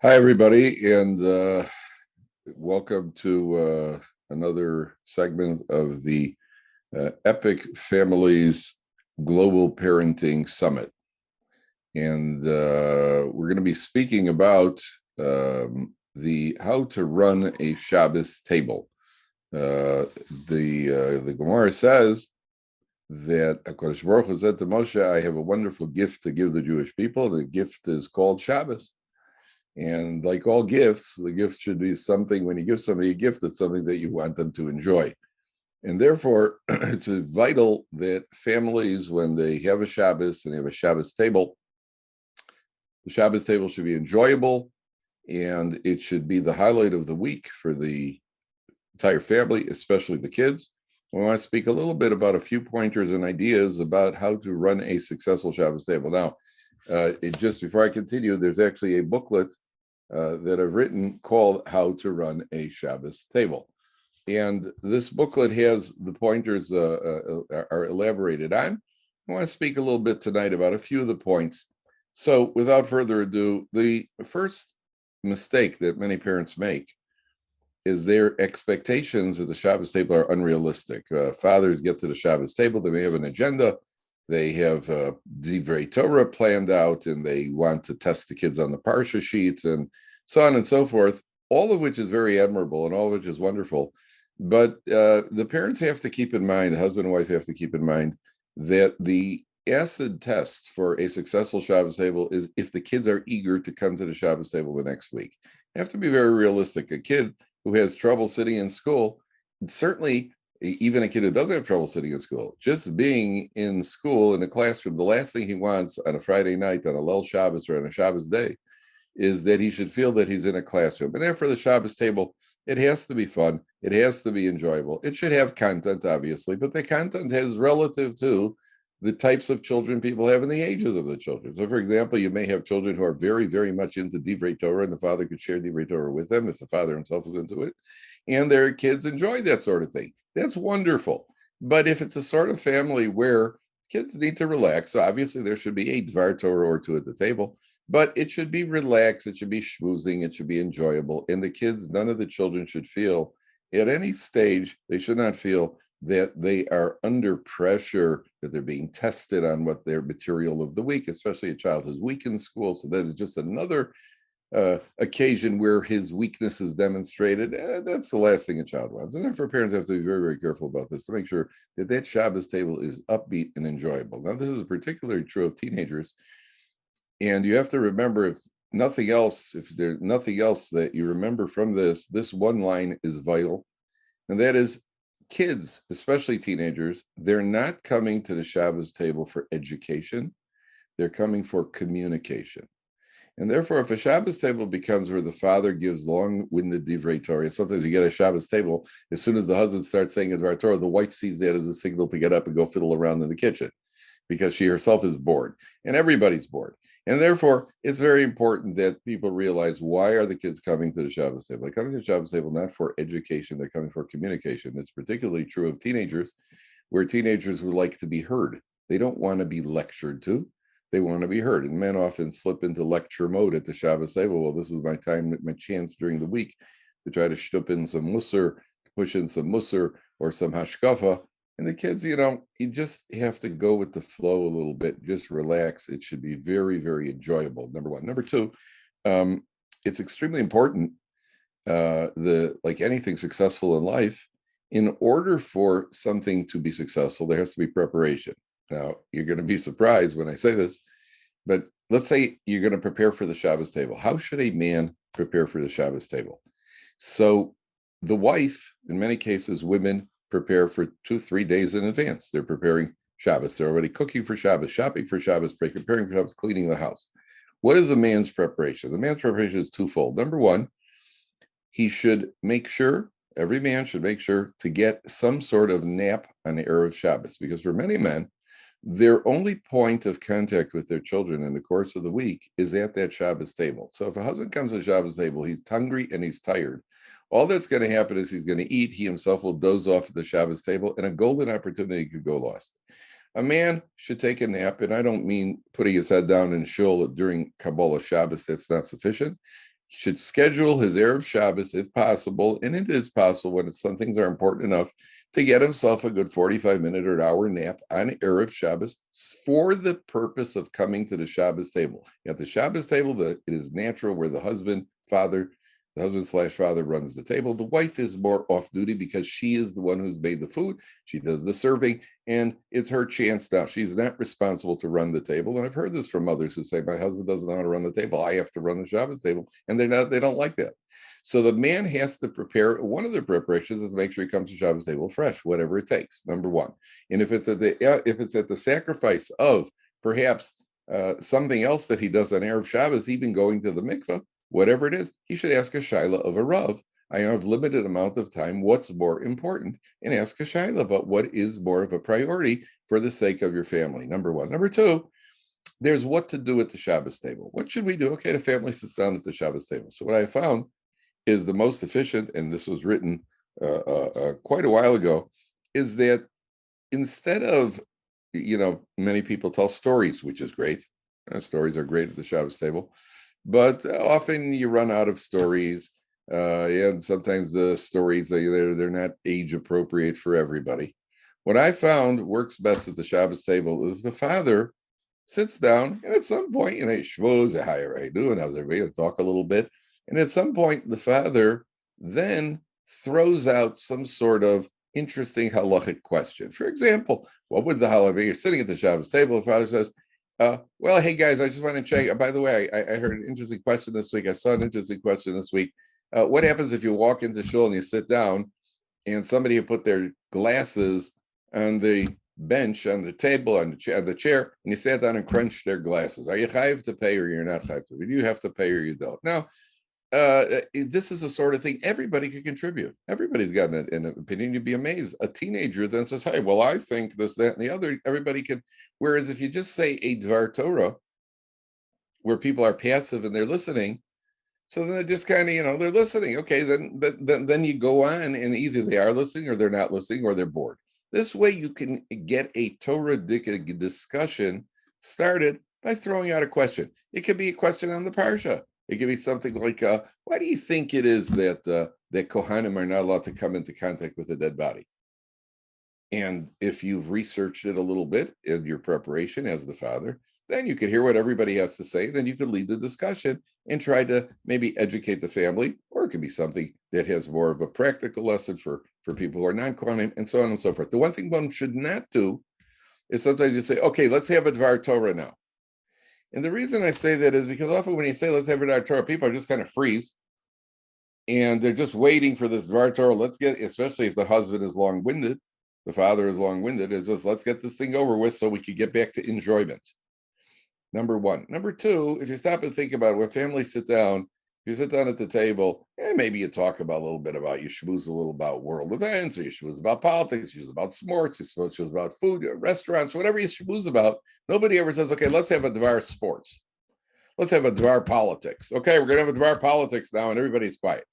Hi, everybody, and welcome to another segment of the Epic Families Global Parenting Summit. And we're going to be speaking about the how to run a Shabbos table. The Gemara says that HaKadosh Baruch Hu said to Moshe, "I have a wonderful gift to give the Jewish people. The gift is called Shabbos." And like all gifts, the gift should be something, when you give somebody a gift, it's something that you want them to enjoy. And therefore, it's vital that families, when they have a Shabbos and they have a Shabbos table, the Shabbos table should be enjoyable, and it should be the highlight of the week for the entire family, especially the kids. We want to speak a little bit about a few pointers and ideas about how to run a successful Shabbos table. Now, just before I continue, there's actually a booklet that I've written called How to Run a Shabbos Table. And this booklet has the pointers are elaborated on. I want to speak a little bit tonight about a few of the points. So without further ado, the first mistake that many parents make is their expectations of the Shabbos table are unrealistic. Fathers get to the Shabbos table, they may have an agenda, they have Divrei Torah planned out, and they want to test the kids on the Parsha sheets and so on and so forth, all of which is very admirable and all of which is wonderful. But the parents have to keep in mind, the husband and wife have to keep in mind, that the acid test for a successful Shabbos table is if the kids are eager to come to the Shabbos table the next week. You have to be very realistic. A kid who has trouble sitting in school, certainly even a kid who doesn't have trouble sitting in school, just being in school in a classroom, the last thing he wants on a Friday night, on a Leil Shabbos or on a Shabbos day, is that he should feel that he's in a classroom. And therefore, the Shabbos table, it has to be fun. It has to be enjoyable. It should have content, obviously, but the content is relative to the types of children people have and the ages of the children. So, for example, you may have children who are very, very much into Divrei Torah, and the father could share Divrei Torah with them if the father himself is into it, and their kids enjoy that sort of thing. That's wonderful. But if it's a sort of family where kids need to relax, so obviously there should be a Dvar Torah or two at the table, but it should be relaxed, it should be schmoozing, it should be enjoyable. And the kids, none of the children should feel at any stage, they should not feel that they are under pressure, that they're being tested on what their material of the week, especially a child who's weak in school. So that is just another occasion where his weakness is demonstrated. That's the last thing a child wants. And therefore, parents have to be very, very careful about this to make sure that that Shabbos table is upbeat and enjoyable. Now, this is particularly true of teenagers. And you have to remember, if there's nothing else that you remember from this one line is vital. And that is, kids, especially teenagers, they're not coming to the Shabbos table for education. They're coming for communication. And therefore, if a Shabbos table becomes where the father gives long-winded Divrei Torah, sometimes you get a Shabbos table, as soon as the husband starts saying a Dvar Torah, the wife sees that as a signal to get up and go fiddle around in the kitchen, because she herself is bored, and everybody's bored. And therefore, it's very important that people realize, why are the kids coming to the Shabbos table? They're coming to the Shabbos table not for education, they're coming for communication. It's particularly true of teenagers, where teenagers would like to be heard. They don't want to be lectured to. They want to be heard. And men often slip into lecture mode at the Shabbos table. Well, this is my time, my chance during the week to try to shtup in some musar, push in some musar or some hashkafa. And the kids, you just have to go with the flow a little bit, just relax. It should be very, very enjoyable, number one. Number two, it's extremely important, like anything successful in life, in order for something to be successful, there has to be preparation. Now, you're going to be surprised when I say this, but let's say you're going to prepare for the Shabbos table. How should a man prepare for the Shabbos table? So the wife, in many cases, women prepare for 2-3 days in advance. They're preparing Shabbos. They're already cooking for Shabbos, shopping for Shabbos, preparing for Shabbos, cleaning the house. What is the man's preparation? The man's preparation is twofold. Number one, every man should make sure to get some sort of nap on the Erev Shabbos, because for many men, their only point of contact with their children in the course of the week is at that Shabbos table. So if a husband comes to the Shabbos table, he's hungry and he's tired. All that's going to happen is he's going to eat. He himself will doze off at the Shabbos table, and a golden opportunity could go lost. A man should take a nap, and I don't mean putting his head down in shul during Kabbalah Shabbos. That's not sufficient. He should schedule his Erev Shabbos if possible, and it is possible when some things are important enough to get himself a good 45-minute or an hour nap on Erev Shabbos for the purpose of coming to the Shabbos table. At the Shabbos table, it is natural where the husband slash father runs the table. The wife is more off duty because she is the one who's made the food. She does the serving, and it's her chance now. She's not responsible to run the table. And I've heard this from others who say, my husband doesn't know how to run the table. I have to run the Shabbos table. And they don't like that. So the man has to prepare. One of the preparations is to make sure he comes to Shabbos table fresh, whatever it takes, number one. And if it's at the sacrifice of perhaps something else that he does on Erev Shabbos, even going to the mikveh, whatever it is, he should ask a shaila of a rav. I have limited amount of time. What's more important? And ask a shaila about what is more of a priority for the sake of your family. Number one. Number two, there's what to do at the Shabbos table. What should we do? Okay, the family sits down at the Shabbos table. So what I found is the most efficient, and this was written quite a while ago, is that instead of, many people tell stories, which is great. Stories are great at the Shabbos table. But often you run out of stories, and sometimes the stories, they're not age appropriate for everybody. What I found works best at the Shabbos table is the father sits down, and at some point, shvuz, how you doing, how's everybody, talk a little bit. And at some point, the father then throws out some sort of interesting halachic question. For example, what would the halacha? You're sitting at the Shabbos table, the father says, well, hey guys, I just want to check. By the way, I heard an interesting question this week. I saw an interesting question this week. What happens if you walk into shul and you sit down and somebody put their glasses on the bench, on the table, on the chair, and you sat down and crunched their glasses? Are you chayiv to pay or you're not chayiv to pay? Do you have to pay or you don't? Now, this is the sort of thing everybody could contribute. Everybody's got an opinion. You'd be amazed. A teenager then says, hey, well, I think this, that, and the other. Everybody can. Whereas if you just say a Dvar Torah, where people are passive and they're listening, so then they're just kind of, they're listening. Okay, then you go on, and either they are listening or they're not listening or they're bored. This way you can get a Torah discussion started by throwing out a question. It could be a question on the Parsha. It could be something like, why do you think it is that Kohanim are not allowed to come into contact with a dead body? And if you've researched it a little bit in your preparation as the father, then you could hear what everybody has to say. Then you could lead the discussion and try to maybe educate the family, or it could be something that has more of a practical lesson for people who are non-Kohanim, and so on and so forth. The one thing one should not do is sometimes you say, okay, let's have a Dvar Torah now. And the reason I say that is because often when you say let's have a Dvar Torah, people are just kind of freeze. And they're just waiting for this Dvar Torah. Especially if the husband is long-winded, the father is long-winded, it's just let's get this thing over with so we could get back to enjoyment. Number one. Number two, if you stop and think about it, when families sit down, you sit down at the table, and maybe you talk about a little bit about, you schmooze a little about world events, or you schmooze about politics, you schmooze about sports, you schmooze about food, restaurants, whatever you schmooze about. Nobody ever says, okay, let's have a Dvar sports. Let's have a Dvar politics. Okay, we're going to have a Dvar politics now, and everybody's quiet.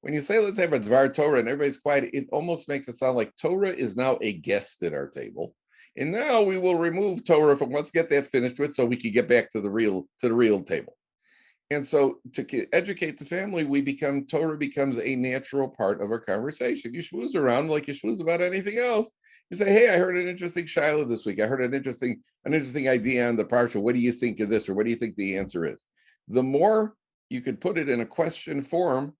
When you say let's have a Dvar Torah and everybody's quiet, it almost makes it sound like Torah is now a guest at our table. And now we will remove Torah from, let's get that finished with so we can get back to the real table. And so to educate the family, Torah becomes a natural part of our conversation. You schmooze around like you schmooze about anything else. You say, hey, I heard an interesting shiloh this week. I heard an interesting idea on the parsha. What do you think of this? Or what do you think the answer is? The more you could put it in a question form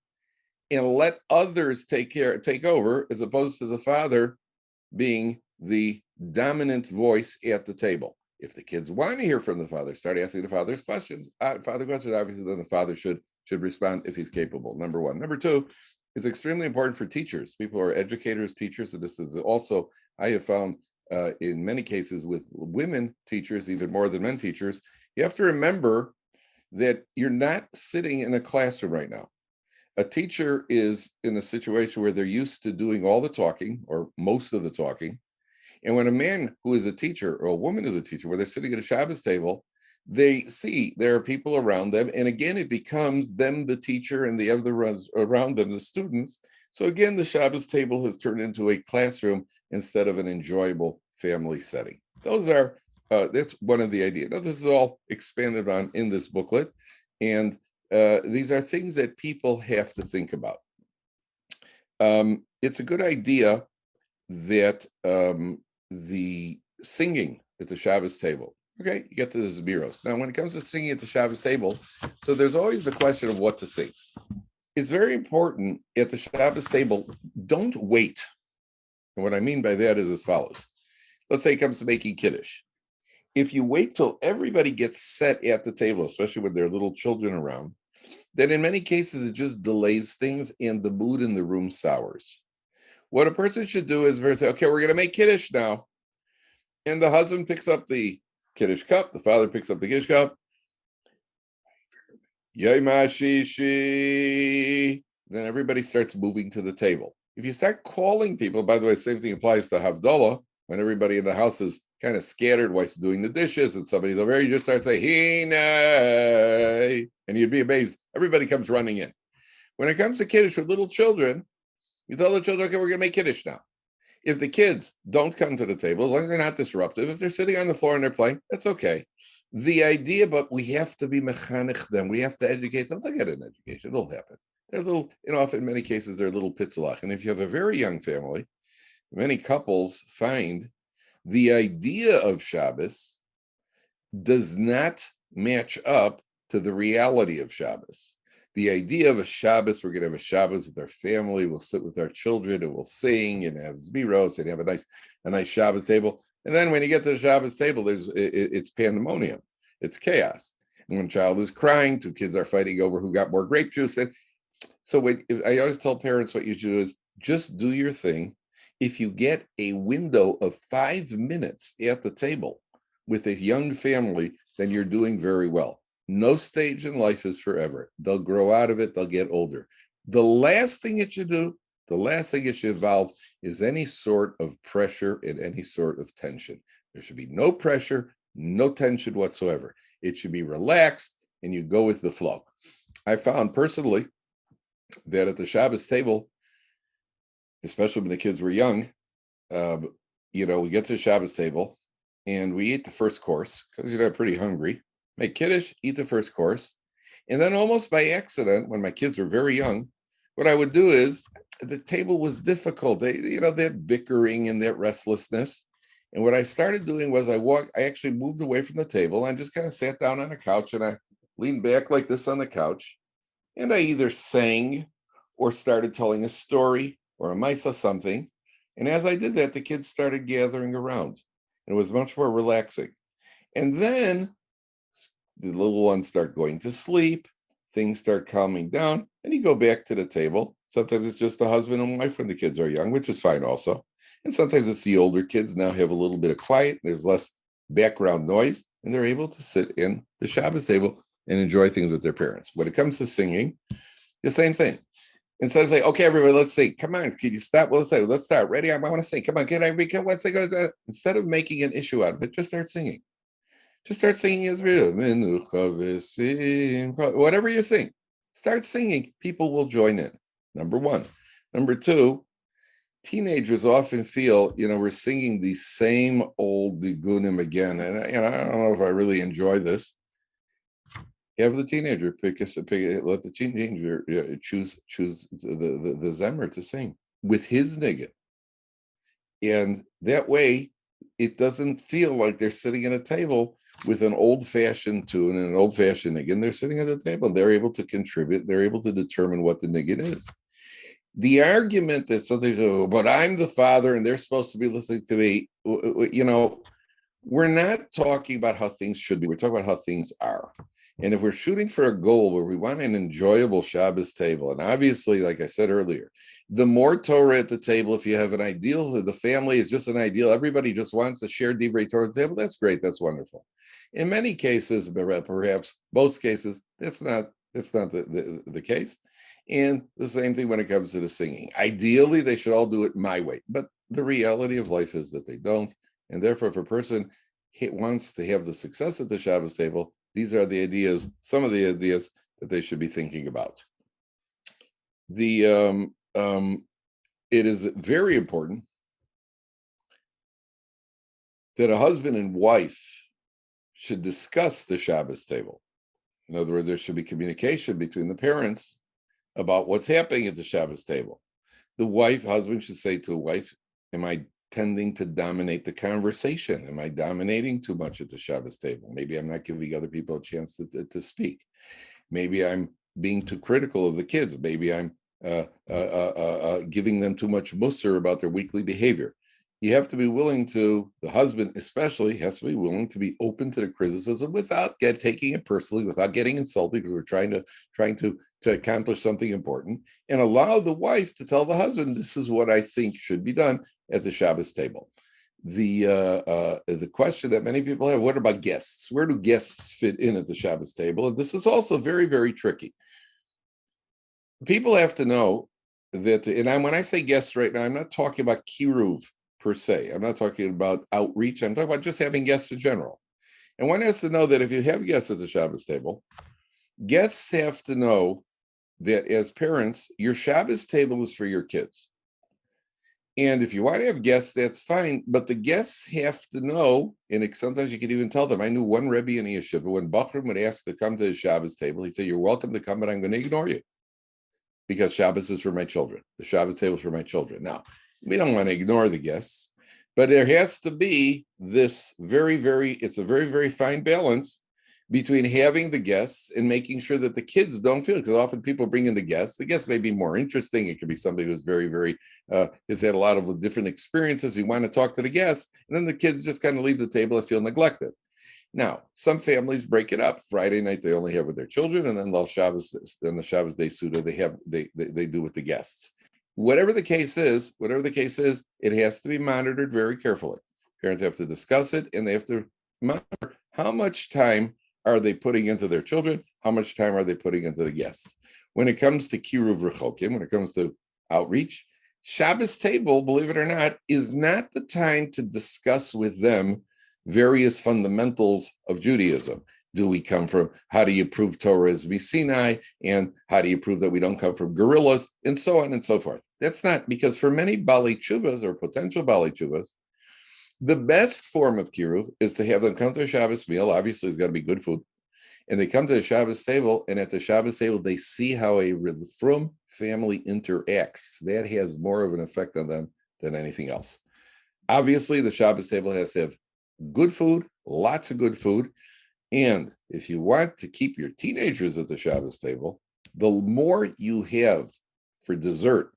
and let others take over, as opposed to the father being the dominant voice at the table. If the kids want to hear from the father, start asking the father's questions. Obviously, then the father should respond if he's capable. Number one. Number two, it's extremely important for teachers. People are educators, teachers, and this is also, I have found in many cases with women teachers, even more than men teachers, you have to remember that you're not sitting in a classroom right now. A teacher is in a situation where they're used to doing all the talking or most of the talking. And when a man who is a teacher or a woman is a teacher, where they're sitting at a Shabbos table, they see there are people around them. And again, it becomes them, the teacher, and the other ones around them, the students. So again, the Shabbos table has turned into a classroom instead of an enjoyable family setting. That's one of the ideas. Now, this is all expanded on in this booklet. And These are things that people have to think about. It's a good idea that the singing at the Shabbos table, okay, you get to the Zbiros. Now, when it comes to singing at the Shabbos table, so there's always the question of what to sing. It's very important at the Shabbos table, don't wait. And what I mean by that is as follows. Let's say it comes to making Kiddush. If you wait till everybody gets set at the table, especially with their little children around, then in many cases it just delays things and the mood in the room sours. What a person should do is say, okay, we're going to make Kiddush now. And the husband picks up the Kiddush cup, the father picks up the Kiddush cup. Yaimashishi. Then everybody starts moving to the table. If you start calling people, by the way, same thing applies to Havdalah, when everybody in the house is kind of scattered, wife's doing the dishes, and somebody's over here, you just start saying, Hinay, and you'd be amazed. Everybody comes running in. When it comes to Kiddush with little children, you tell the children, okay, we're going to make Kiddush now. If the kids don't come to the table, as long as they're not disruptive, if they're sitting on the floor and they're playing, that's okay. The idea, but we have to be mechanech them. We have to educate them. They'll get an education. It'll happen. They're little, in many cases, they're little pitzalach. And if you have a very young family, many couples find the idea of Shabbos does not match up to the reality of Shabbos. The idea of a Shabbos, we're going to have a Shabbos with our family, we'll sit with our children and we'll sing and have zbiros and have a nice Shabbos table. And then when you get to the Shabbos table, it's pandemonium, it's chaos. And when a child is crying, two kids are fighting over who got more grape juice. And so I always tell parents what you should do is just do your thing. If you get a window of 5 minutes at the table with a young family, then you're doing very well. No stage in life is forever. They'll grow out of it. They'll get older. The last thing it should do, the last thing it should involve is any sort of pressure and any sort of tension. There should be no pressure, no tension whatsoever. It should be relaxed and you go with the flow. I found personally that at the Shabbos table, especially when the kids were young, we get to the Shabbos table and we eat the first course because they're pretty hungry. Make Kiddush, eat the first course. And then almost by accident, when my kids were very young, what I would do is the table was difficult. They're bickering and that restlessness. And what I started doing was I actually moved away from the table. And I just kind of sat down on a couch and I leaned back like this on the couch. And I either sang or started telling a story or a maisa something. And as I did that, the kids started gathering around. And it was much more relaxing. And then the little ones start going to sleep, things start calming down, and you go back to the table. Sometimes it's just the husband and wife when the kids are young, which is fine also. And sometimes it's the older kids now have a little bit of quiet, there's less background noise, and they're able to sit in the Shabbos table and enjoy things with their parents. When it comes to singing, the same thing. Instead of saying, okay, everybody, let's sing. Come on, can you stop? Let's start. Ready? I want to sing. Come on, can I read? Let's sing. Instead of making an issue out of it, just start singing. Just start singing Israel. Whatever you sing, start singing. People will join in. Number one. Number two, teenagers often feel, we're singing the same old digunim again. And I don't know if I really enjoy this. Have the teenager let the teenager choose the Zemer to sing with his niggun. And that way, it doesn't feel like they're sitting at a table with an old-fashioned tune and an old-fashioned niggun. They're sitting at the table. They're able to contribute. They're able to determine what the niggun is. The argument that something, but I'm the father and they're supposed to be listening to me, we're not talking about how things should be. We're talking about how things are. And if we're shooting for a goal where we want an enjoyable Shabbos table, and obviously, like I said earlier, the more Torah at the table, if you have an ideal, the family is just an ideal, everybody just wants to share Divrei Torah at the table, that's great, that's wonderful. In many cases, perhaps most cases, that's not the case. And the same thing when it comes to the singing. Ideally, they should all do it my way, but the reality of life is that they don't. And therefore, if a person wants to have the success at the Shabbos table, these are the ideas, some of the ideas that they should be thinking about. It is very important that a husband and wife should discuss the Shabbos table. In other words, there should be communication between the parents about what's happening at the Shabbos table. The husband should say to a wife, am I tending to dominate the conversation? Am I dominating too much at the Shabbos table? Maybe I'm not giving other people a chance to speak. Maybe I'm being too critical of the kids. Maybe I'm giving them too much mussar about their weekly behavior. You have to be willing to, the husband especially, has to be willing to be open to the criticism without taking it personally, without getting insulted, because we're trying to accomplish something important, and allow the wife to tell the husband, this is what I think should be done at the Shabbos table. The question that many people have, what about guests? Where do guests fit in at the Shabbos table? And this is also very, very tricky. People have to know that, when I say guests right now, I'm not talking about kiruv per se. I'm not talking about outreach. I'm talking about just having guests in general. And one has to know that if you have guests at the Shabbos table, guests have to know that as parents, your Shabbos table is for your kids. And if you want to have guests, that's fine. But the guests have to know, and sometimes you can even tell them. I knew one Rabbi in Yeshiva, when Bachram would ask to come to his Shabbos table, he'd say, you're welcome to come, but I'm going to ignore you, because Shabbos is for my children. The Shabbos table is for my children. Now, we don't want to ignore the guests, but there has to be this it's a very, very fine balance between having the guests and making sure that the kids don't feel, because often people bring in the guests. The guests may be more interesting. It could be somebody who's very, very, has had a lot of different experiences. You want to talk to the guests, and then the kids just kind of leave the table and feel neglected. Now, some families break it up. Friday night they only have with their children, and then the Shabbos day Suda they do with the guests. Whatever the case is, it has to be monitored very carefully. Parents have to discuss it, and they have to monitor how much time are they putting into their children, how much time are they putting into the guests. When it comes to kiruv rechokim, when it comes to outreach, Shabbos table, believe it or not, is not the time to discuss with them various fundamentals of Judaism. How do you prove Torah is Sinai, and how do you prove that we don't come from gorillas, and so on and so forth. That's not, because for many Bali Tshuvas or potential Bali Tshuvas, the best form of kiruv is to have them come to a Shabbos meal. Obviously, it's got to be good food. And they come to the Shabbos table, and at the Shabbos table, they see how a Frum family interacts. That has more of an effect on them than anything else. Obviously, the Shabbos table has to have good food, lots of good food. And if you want to keep your teenagers at the Shabbos table, the more you have for dessert,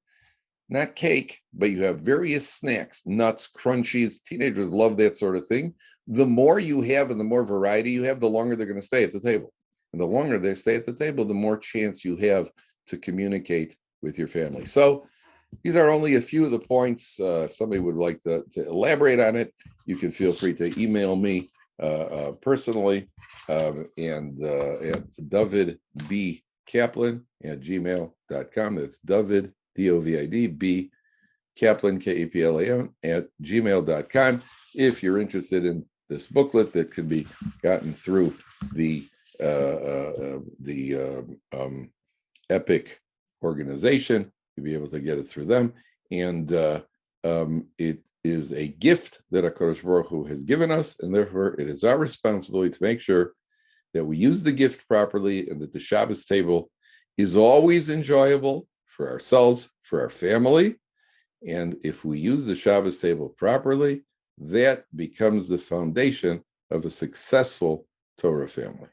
not cake, but you have various snacks, nuts, crunchies. Teenagers love that sort of thing. The more you have and the more variety you have, the longer they're going to stay at the table. And the longer they stay at the table, the more chance you have to communicate with your family. So these are only a few of the points. If somebody would like to elaborate on it, you can feel free to email me personally and at Dovid B. Kaplan at gmail.com. That's Dovid, Dovid B. Kaplan, Kaplan at gmail.com. If you're interested in this booklet that can be gotten through the Epic organization, you'll be able to get it through them. And it is a gift that HaKadosh Baruch Hu has given us, and therefore it is our responsibility to make sure that we use the gift properly, and that the Shabbos table is always enjoyable for ourselves, for our family. And if we use the Shabbos table properly, that becomes the foundation of a successful Torah family.